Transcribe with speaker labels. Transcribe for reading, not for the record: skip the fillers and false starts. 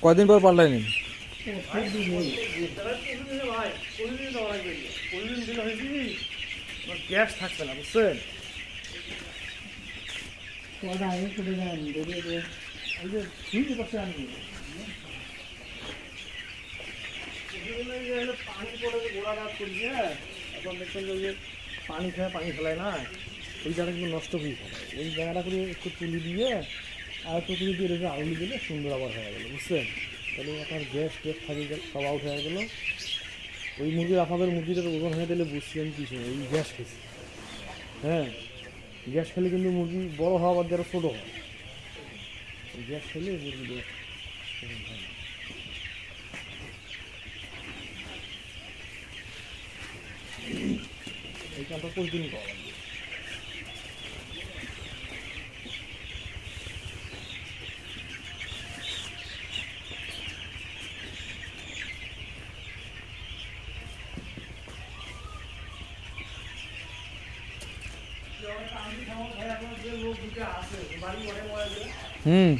Speaker 1: কয়দিন পর পাল্টাইনি?
Speaker 2: গ্যাস থাকবে না, বুঝছেন? এই যে ঠিক পাশে আনবি পানি পড়ে যে গোড়া গাছ করি, হ্যাঁ, এখন দেখবেন যে ওই যে পানি খায়, পানি ফেলায় না, ওই জায়গাটা কিন্তু নষ্ট হয়ে যাবে। ওই জায়গাটা করে একটু তুলি দিয়ে আর একটু তুলি দিয়ে রেখে আউলি দিলে সুন্দর আবার হয়ে গেলো, বুঝছেন? তাহলে আপনার গ্যাস টেস থাকে গেল, সব আউট হয়ে গেলো। ওই মুরগির আপনাদের মুরগিটার ওজন হয়ে দিলে বুঝছেন কিছু ওই গ্যাস খেয়েছে। হ্যাঁ, গ্যাস খেলে কিন্তু মুরগি বড় হওয়া বাদ দিয়ে আরও ছোটো হয়। গ্যাস খেলে মুরগিদের ওজন হয় না। এই কামটা প্রতিদিন করা লাগবে।
Speaker 1: হুম।